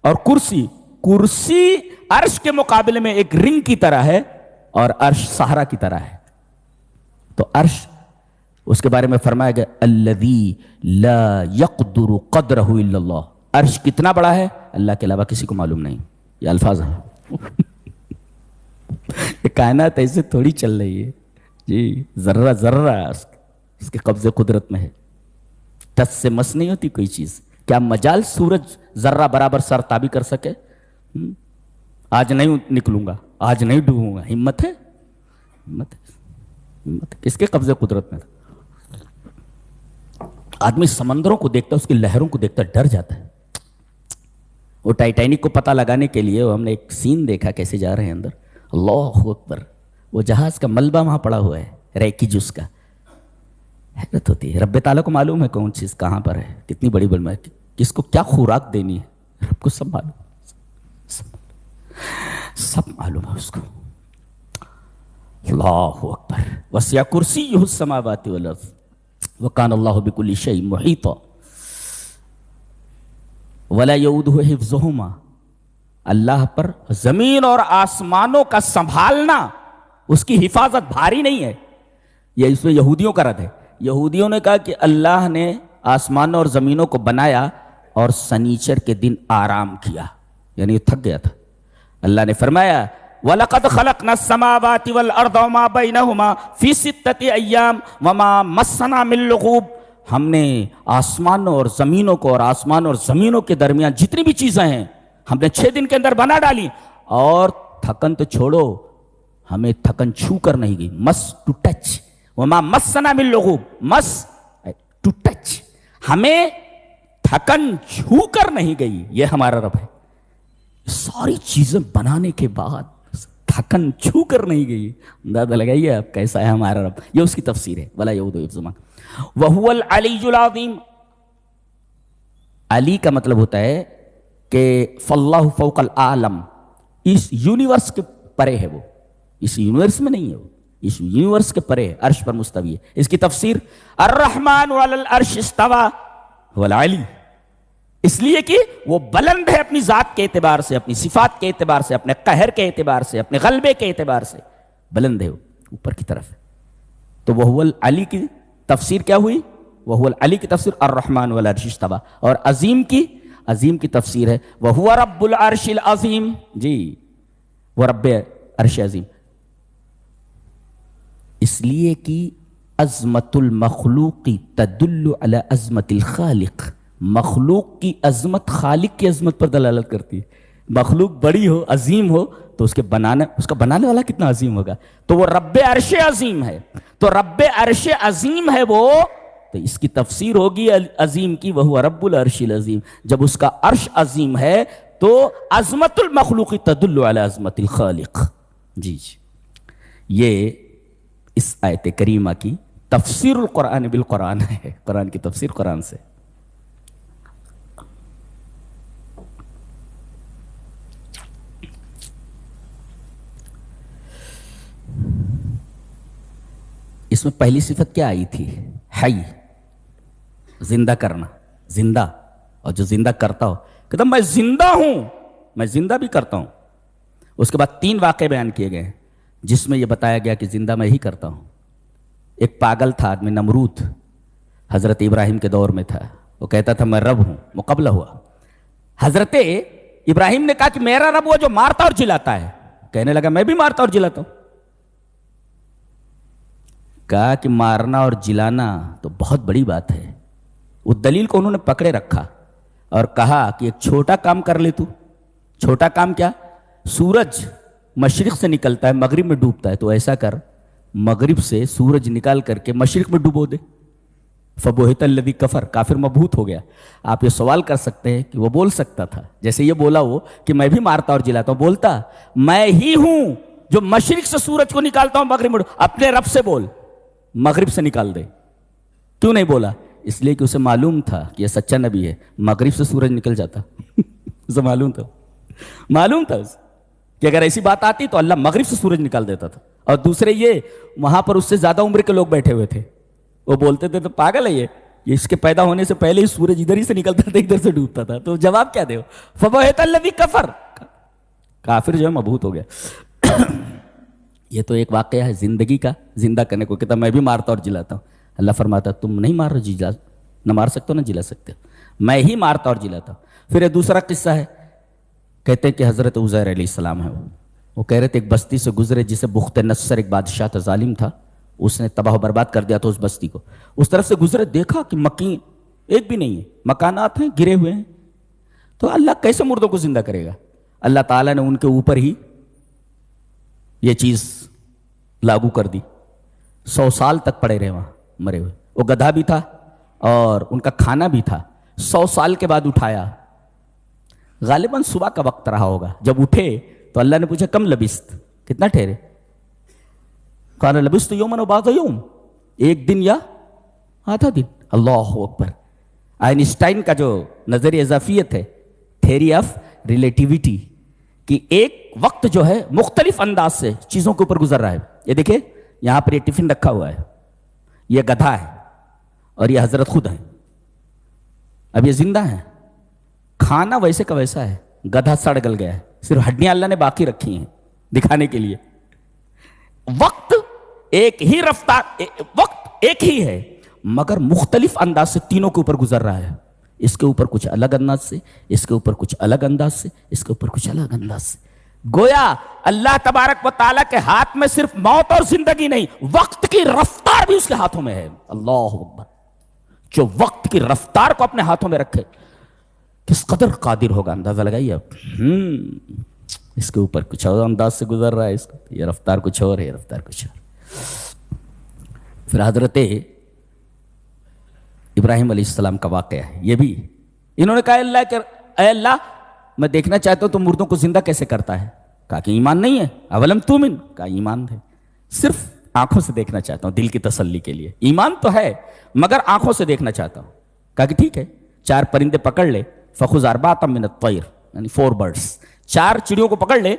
اور کرسی عرش کے مقابلے میں ایک رنگ کی طرح ہے اور عرش صحرا کی طرح ہے. تو عرش اس کے بارے میں فرمایا گیا الذی لا یقدر قدرہ الا اللہ. عرش کتنا بڑا ہے اللہ کے علاوہ کسی کو معلوم نہیں. یہ الفاظ ہیں. یہ کائنات ایسے تھوڑی چل رہی ہے جی. ذرہ ذرہ اس کے قبضے قدرت میں ہے. ٹس سے مس نہیں ہوتی کوئی چیز. کیا مجال سورج ذرہ برابر سر تابی کر سکے؟ آج نہیں نکلوں گا, آج نہیں ڈوبوں گا. ہمت ہے؟ ہمت ہے. ہمت کس کے قبضے قدرت میں؟ آدمی سمندروں کو دیکھتا ہے, اس کی لہروں کو دیکھتا ڈر جاتا ہے. وہ ٹائٹینک کو پتہ لگانے کے لیے ہم نے ایک سین دیکھا کیسے جا رہے ہیں اندر. اللہ اکبر. وہ جہاز کا ملبہ وہاں پڑا ہوا ہے ریکی جس کا. حیرت ہوتی ہے. رب تعالیٰ کو معلوم ہے کون چیز کہاں پر ہے, کتنی بڑی بلم ہے, کس کو کیا خوراک دینی ہے. رب کو سب معلوم, سب معلوم ہے اس کو. اللہ اکبر. وسع کرسیہ السماوات والارض وکان اللہ بکل شیء محیطا ولا یؤودہ حفظہما. اللہ پر زمین اور آسمانوں کا سنبھالنا, اس کی حفاظت بھاری نہیں ہے. یہ اس میں یہودیوں کا رد ہے. یہودیوں نے کہا کہ اللہ نے آسمانوں اور زمینوں کو بنایا اور سنیچر کے دن آرام کیا, یعنی یہ تھک گیا تھا. اللہ نے فرمایا وَلَقَدْ خَلَقْنَا السَّمَاوَاتِ وَالْأَرْضَ وَمَا بَيْنَهُمَا فِي سِتَّةِ أَيَّامٍ وَمَا مَسَّنَا مِن لُغُوبٍ. ہم نے آسمانوں اور زمینوں کو اور آسمانوں اور زمینوں کے درمیان جتنی بھی چیزیں ہیں ہم نے 6 دن کے اندر بنا ڈالی, اور تھکن تو چھوڑو, ہمیں تھکن چھو کر نہیں گئی. مس ٹو ٹچ. وما مسنا من لغوب. مس ٹو ٹچ. ہمیں تھکن چھو کر نہیں گئی. یہ ہمارا رب ہے. ساری چیزیں بنانے کے بعد تھکن چھو کر نہیں گئی. اندازہ لگائیے آپ کیسا ہے ہمارا رب. یہ اس کی تفسیر ہے. ولا یؤودہ حفظہما وہو العلی العظیم. علی کا مطلب ہوتا ہے کہ فاللہ فوق العالم. اس یونیورس کے پرے ہے وہ, اس یونیورس میں نہیں ہے وہ, اس یونیورس کے پرے عرش پر مستوی ہے. اس کی تفسیر الرحمن علی العرش استوى هو العلی, اس لیے کہ وہ بلند ہے اپنی ذات کے اعتبار سے, اپنی صفات کے اعتبار سے, اپنے قہر کے اعتبار سے, اپنے غلبے کے اعتبار سے بلند ہے, وہ اوپر کی طرف ہے. تو وہ العلی کی تفسیر کیا ہوئی؟ وہ العلی کی تفسیر الرحمن علی العرش استوى. اور عظیم کی تفسیر ہے وَهُوَ رَبُّ الْعَرْشِ الْعَظِيمِ. جی وہ رب عرش عظیم. اس لیے کہ عظمت المخلوق تدل علی عظمت الخالق. مخلوق کی عظمت خالق کی عظمت پر دلالت کرتی ہے. مخلوق بڑی ہو, عظیم ہو, تو اس کا بنانے والا کتنا عظیم ہوگا. تو وہ رب عرش عظیم ہے. تو رب عرش عظیم ہے وہ, تو اس کی تفسیر ہوگی عظیم کی وہو رب العرش العظیم. جب اس کا عرش عظیم ہے تو عظمت المخلوق تدل علی عظمت الخالق. جی یہ اس آیت کریمہ کی تفسیر القرآن بالقرآن ہے. قرآن کی تفسیر قرآن سے. اس میں پہلی صفت کیا آئی تھی؟ حی, زندہ کرنا. زندہ, اور جو زندہ کرتا ہو کہتا میں زندہ ہوں, میں زندہ بھی کرتا ہوں. اس کے بعد 3 واقعے بیان کیے گئے جس میں یہ بتایا گیا کہ زندہ میں ہی کرتا ہوں. ایک پاگل تھا آدمی نمرود, حضرت ابراہیم کے دور میں تھا. وہ کہتا تھا میں رب ہوں. مقابلہ ہوا. حضرت ابراہیم نے کہا کہ میرا رب وہ جو مارتا اور جلاتا ہے. کہنے لگا میں بھی مارتا اور جلاتا ہوں. کہا کہ مارنا اور جلانا تو بہت بڑی بات ہے. اس دلیل کو انہوں نے پکڑے رکھا اور کہا کہ ایک چھوٹا کام کر لے تو. چھوٹا کام کیا؟ سورج مشرق سے نکلتا ہے مغرب میں ڈوبتا ہے, تو ایسا کر مغرب سے سورج نکال کر کے مشرق میں ڈوبو دے. فبہت الذی کفر, کافر مبہوت ہو گیا. آپ یہ سوال کر سکتے ہیں کہ وہ بول سکتا تھا جیسے یہ بولا وہ کہ میں بھی مارتا اور جلاتا ہوں. بولتا میں ہی ہوں جو مشرق سے سورج کو نکالتا ہوں مغرب میں. اپنے رب سے بول مغرب سے نکال دے. کیوں نہیں بولا؟ اس لیے کہ اسے معلوم تھا کہ یہ سچا نبی ہے. مغرب سے سورج نکل جاتا. اسے معلوم تھا کہ اگر ایسی بات آتی تو اللہ مغرب سے سورج نکال دیتا تھا. اور دوسرے یہ وہاں پر اس سے زیادہ عمر کے لوگ بیٹھے ہوئے تھے. وہ بولتے تھے تو پاگل ہے یہ اس کے پیدا ہونے سے پہلے ہی سورج ادھر ہی سے نکلتا تھا ادھر سے ڈوبتا تھا. تو جواب کیا دے؟ فبہت الذی کفر, کافر جو ہے مبہوت ہو گیا. یہ تو ایک واقعہ ہے زندگی کا, زندہ کرنے کو. کہتا میں بھی مارتا اور جلاتا ہوں. اللہ فرماتا تم نہیں مار رہے, جلا نہ مار سکتے ہو نہ جلا سکتے ہو, میں ہی مارتا اور جلاتا ہوں. پھر ایک دوسرا قصہ ہے, کہتے ہیں کہ حضرت عزیر علیہ السلام ہے, وہ کہہ رہے تھے ایک بستی سے گزرے جسے بخت نصر ایک بادشاہ تھا, ظالم تھا, اس نے تباہ و برباد کر دیا تھا اس بستی کو. اس طرف سے گزرے, دیکھا کہ مکین ایک بھی نہیں ہے, مکانات ہیں گرے ہوئے ہیں. تو اللہ کیسے مردوں کو زندہ کرے گا؟ اللہ تعالیٰ نے ان کے اوپر ہی یہ چیز لاگو کر دی. 100 سال تک پڑے رہے وہاں مرے ہوئے. وہ گدھا بھی تھا اور ان کا کھانا بھی تھا. 100 سال کے بعد اٹھایا, غالباً صبح کا وقت رہا ہوگا. جب اٹھے تو اللہ نے پوچھا کم لبست, کتنا ٹھہرے؟ قال لبست یومن و بعض یوم, ایک دن یا آدھا دن. اللہ اکبر. آئنسٹائن کا جو نظریہ اضافیت ہے, تھیری آف ریلیٹیوٹی, کہ ایک وقت جو ہے مختلف انداز سے چیزوں کے اوپر گزر رہا ہے. یہ دیکھیں یہاں پر یہ ٹفن رکھا ہوا ہے, یہ گدھا ہے اور یہ حضرت خود ہیں. اب یہ زندہ ہیں, کھانا ویسے کا ویسا ہے, گدھا سڑ گل گیا ہے, صرف ہڈیاں اللہ نے باقی رکھی ہیں دکھانے کے لیے. وقت ایک ہی رفتار, وقت ایک ہی ہے مگر مختلف انداز سے تینوں کے اوپر گزر رہا ہے. اس کے اوپر کچھ الگ انداز سے, اس کے اوپر کچھ الگ انداز سے, اس کے اوپر کچھ الگ انداز سے. گویا اللہ تبارک و تعالیٰ کے ہاتھ میں صرف موت اور زندگی نہیں, وقت کی رفتار بھی اس کے ہاتھوں میں ہے. اللہ اکبر. جو وقت کی رفتار کو اپنے ہاتھوں میں رکھے کس قدر قادر ہوگا, اندازہ لگائیے اب. اس کے اوپر کچھ اور انداز سے گزر رہا ہے, اس کو یہ رفتار کچھ اور ہے, یہ رفتار کچھ اور. پھر حضرت ابراہیم علیہ السلام کا واقعہ ہے. یہ بھی انہوں نے کہا اللہ کہ اے اللہ میں دیکھنا چاہتا ہوں تو مردوں کو زندہ کیسے کرتا ہے. کہا کہ ایمان نہیں ہے. اولم تؤمن, کہا ایمان ہے, صرف آنکھوں سے دیکھنا چاہتا ہوں دل کی تسلی کے لیے. ایمان تو ہے مگر آنکھوں سے دیکھنا چاہتا ہوں. کہا کہ ٹھیک ہے, 4 پرندے پکڑ لے, فخذ 4 من الطیر, یعنی 4 برڈس, 4 چڑیوں کو پکڑ لے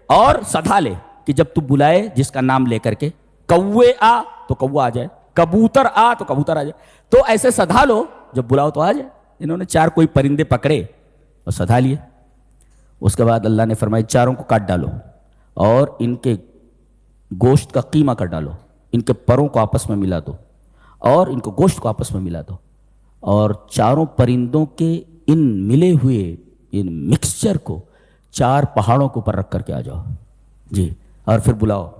اور سدھا لے کہ جب تو بلائے جس کا نام لے کر کے, کوے آ تو کوا آ جائے, کبوتر آ تو کبوتر آ جائے. تو ایسے سدھا لو, جب بلاؤ تو آ جائے. انہوں نے 4 کوئی پرندے پکڑے اور سدھا لیے. اس کے بعد اللہ نے فرمایا 4 کو کاٹ ڈالو اور ان کے گوشت کا قیمہ کر ڈالو, ان کے پروں کو آپس میں ملا دو اور ان کو گوشت کو آپس میں ملا دو, اور 4 پرندوں کے ان ملے ہوئے ان مکسچر کو 4 پہاڑوں کے اوپر رکھ کر کے آ جاؤ جی, اور پھر بلاؤ.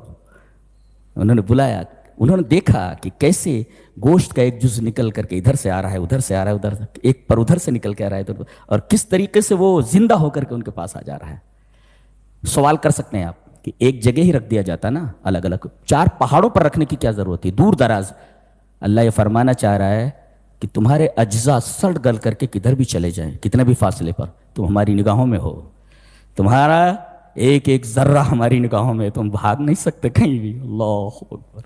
انہوں نے بلایا, انہوں نے دیکھا کہ کیسے گوشت کا ایک جز نکل کر کے ادھر سے آ رہا ہے, ادھر سے آ رہا ہے, ادھر ایک پر ادھر سے نکل کے آ رہا ہے, اور کس طریقے سے وہ زندہ ہو کر کے ان کے پاس آ جا رہا ہے. سوال کر سکتے ہیں آپ کہ ایک جگہ ہی رکھ دیا جاتا نا, الگ الگ 4 پہاڑوں پر رکھنے کی کیا ضرورت تھی, دور دراز. اللہ یہ فرمانا چاہ رہا ہے کہ تمہارے اجزاء سڑ گل کر کے کدھر بھی چلے جائیں, کتنے بھی فاصلے پر, تم ہماری نگاہوں میں ہو. تمہارا ایک ایک ذرہ ہماری نگاہوں میں, تم بھاگ نہیں سکتے کہیں بھی. اللہ اکبر.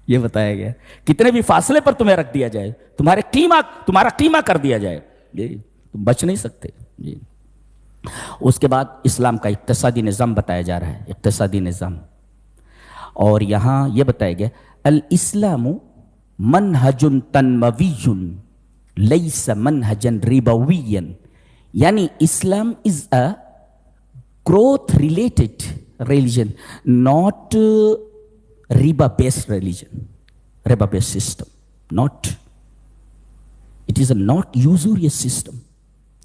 یہ بتایا گیا کتنے بھی فاصلے پر تمہیں رکھ دیا جائے, تمہارا قیمہ کر دیا جائے, تم بچ نہیں سکتے جی. اس کے بعد اسلام کا اقتصادی نظام بتایا جا رہا ہے, اقتصادی نظام. اور یہاں یہ بتایا گیا الاسلام منہج تنموی لیس منہجا ربویا, یعنی اسلام از اے growth related religion, not riba based religion, riba based system, not, it is a not usurious system,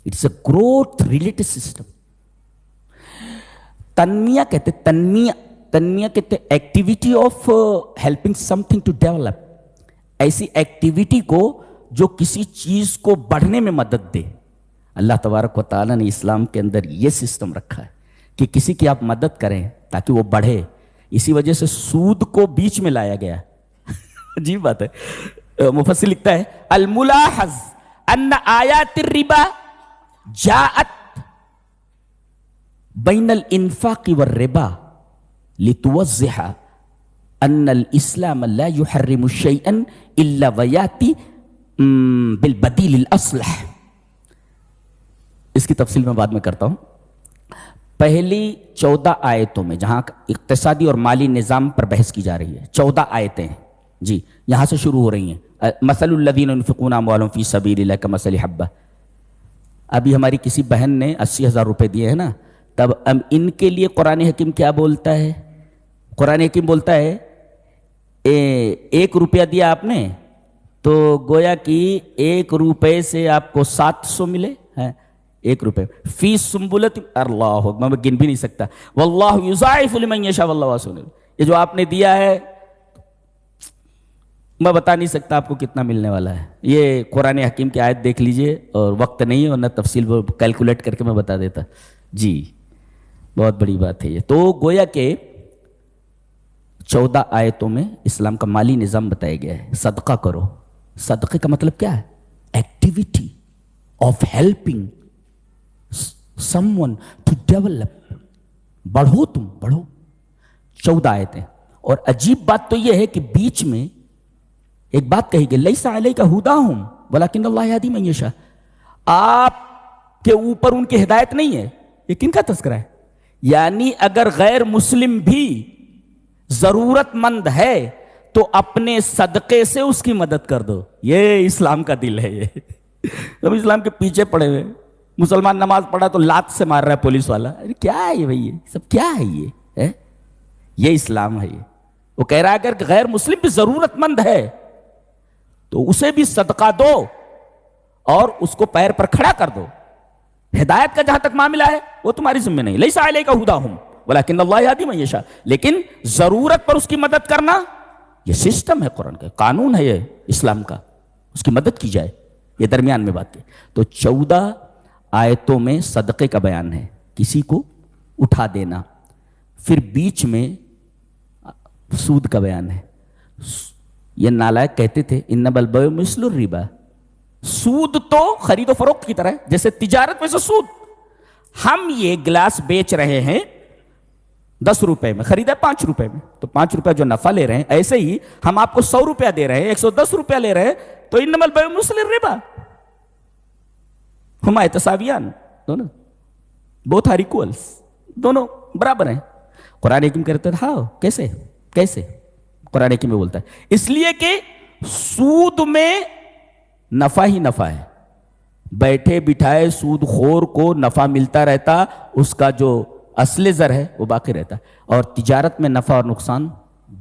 it is a growth related system. تنمیہ کہتے, تنمیہ کہتے activity of helping something to develop, ایسی ایکٹیویٹی کو جو کسی چیز کو بڑھنے میں مدد دے. اللہ تبارک و تعالیٰ نے اسلام کے اندر یہ سسٹم رکھا ہے کہ کسی کی آپ مدد کریں تاکہ وہ بڑھے. اسی وجہ سے سود کو بیچ میں لایا گیا. عجیب بات ہے. مفسر لکھتا ہے الملاحظ ان آیات الربا جاءت بین الانفاق والربا لتوضح ان الاسلام لا يحرم شيئا الا وياتي بالبدیل الاصلح. اس کی تفصیل میں بعد میں کرتا ہوں. پہلی 14 آیتوں میں جہاں اقتصادی اور مالی نظام پر بحث کی جا رہی ہے, 14 آیتیں ہیں جی, یہاں سے شروع ہو رہی ہیں. مثل الذین ينفقون اموالهم فی سبیل اللہ کمثل حبہ. ابھی ہماری کسی بہن نے 80,000 روپے دیے ہیں نا, تب ان کے لیے قرآن حکیم کیا بولتا ہے؟ قرآن حکیم بولتا ہے 1 روپیہ دیا آپ نے تو گویا کہ 1 روپے سے آپ کو 700 ملے ہیں. 1 روپے فی سنبلۃ, اللہ میں گن بھی نہیں سکتا. واللہ یضاعف لمن یشاء واللہ واسع علیم. یہ جو آپ نے دیا ہے میں بتا نہیں سکتا آپ کو کتنا ملنے والا ہے. یہ قرآن حکیم کی آیت دیکھ لیجئے, اور وقت نہیں ہے اور نہ تفصیل وہ کیلکولیٹ کر کے میں بتا دیتا. جی بہت بڑی بات ہے یہ. تو گویا کہ 14 آیتوں میں اسلام کا مالی نظام بتایا گیا ہے. صدقہ کرو. صدقے کا مطلب کیا ہے؟ Activity of helping someone to develop. بڑھو, تم بڑھو. 14 آیتیں. اور عجیب بات تو یہ ہے کہ بیچ میں ایک بات کہی گئی, لیس علیک ھداھم ولکن اللہ یہدی من یشاء. آپ کے اوپر ان کی ہدایت نہیں ہے. یہ کن کا تذکرہ ہے؟ یعنی اگر غیر مسلم بھی ضرورت مند ہے تو اپنے صدقے سے اس کی مدد کر دو. یہ اسلام کا دل ہے. یہ ہم اسلام کے پیچھے پڑے ہوئے. مسلمان نماز پڑھا تو لات سے مار رہا ہے پولیس والا. ارے کیا ہے یہ بھائی, یہ سب کیا ہے؟ یہ اسلام ہے. یہ وہ کہہ رہا ہے اگر غیر مسلم بھی ضرورت مند ہے تو اسے بھی صدقہ دو اور اس کو پیر پر کھڑا کر دو. ہدایت کا جہاں تک معاملہ ہے وہ تمہاری ذمہ نہیں. لیس علیک ھداھم ولکن اللہ یہدی من یشاء. لیکن ضرورت پر اس کی مدد کرنا یہ سسٹم ہے, قرآن کا قانون ہے, یہ اسلام کا. اس کی مدد کی جائے. یہ درمیان میں بات ہے. تو 14 آیتوں میں صدقے کا بیان ہے, کسی کو اٹھا دینا. پھر بیچ میں سود کا بیان ہے. یہ نالائق کہتے تھے انما البیع مثل الربا. سود تو خرید و فروخت کی طرح ہے, جیسے تجارت ویسے سود. ہم یہ گلاس بیچ رہے ہیں 10 روپے میں, خریدا 5 روپے میں, تو 5 روپے جو نفع لے رہے ہیں, ایسے ہی ہم آپ کو 100 روپیہ دے رہے ہیں, 110 روپیہ لے رہے ہیں, تو انما البیع مثل الربا ہما یتساویان. دونوں بوتھ آر ایکولس, دونوں برابر ہیں. قرآن حکیم کہتے ہیں ہاں کیسے کیسے قرآن حکیم میں بولتا ہے اس لیے کہ سود میں نفع ہی نفع ہے. بیٹھے بٹھائے سود خور کو نفع ملتا رہتا, اس کا جو اصل زر ہے وہ باقی رہتا. اور تجارت میں نفع اور نقصان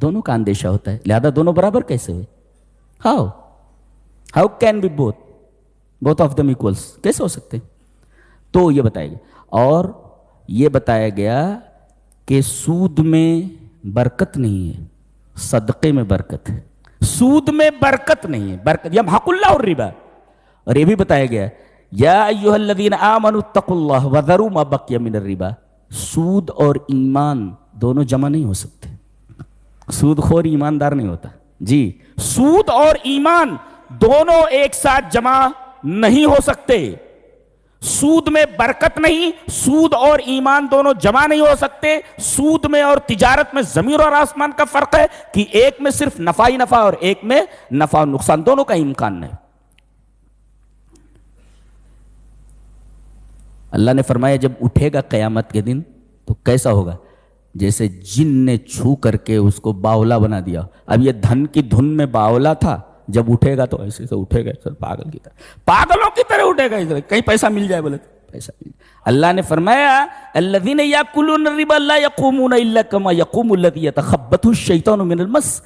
دونوں کا اندیشہ ہوتا ہے, لہذا دونوں برابر کیسے ہوئے؟ How can be both of them equals, کیسے ہو سکتے؟ تو یہ بتایا گیا. اور یہ بتایا گیا کہ سود میں برکت نہیں ہے, صدقے میں برکت ہے. سود میں برکت نہیں ہے, برکت یمحق اللہ الربا. اور یہ بھی بتایا گیا یا ایھا الذین آمنوا اتقوا اللہ وذروا ما بقی من الربا. سود اور ایمان دونوں جمع نہیں ہو سکتے. سود خور ایماندار نہیں ہوتا. جی, سود اور ایمان دونوں ایک ساتھ جمع نہیں ہو سکتے. سود میں برکت نہیں, سود اور ایمان دونوں جمع نہیں ہو سکتے. سود میں اور تجارت میں زمین اور آسمان کا فرق ہے کہ ایک میں صرف نفع ہی نفع اور ایک میں نفع اور نقصان, دونوں کا امکان ہے. اللہ نے فرمایا جب اٹھے گا قیامت کے دن تو کیسا ہوگا؟ جیسے جن نے چھو کر کے اس کو باولا بنا دیا. اب یہ دھن کی دھن میں باولا تھا, جب اٹھے گا تو ایسے سے اٹھے گا, سر پاگل کی طرح, پاگلوں کی طرح اٹھے گا. کہیں پیسہ مل جائے بولے پیسہ مل جائے. اللہ نے فرمایا الذین یاکلون الربا لا یقومون الا کما یقوم الذی یتخبطہ الشیطان من المس.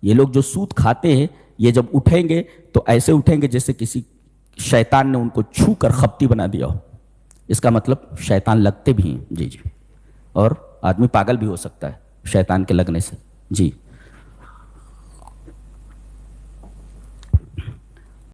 یہ لوگ جو سود کھاتے ہیں یہ جب اٹھیں گے تو ایسے اٹھیں گے جیسے کسی شیطان نے ان کو چھو کر خپتی بنا دیا ہو. اس کا مطلب شیطان لگتے بھی ہیں. جی, اور آدمی پاگل بھی ہو سکتا ہے شیطان کے لگنے سے. جی.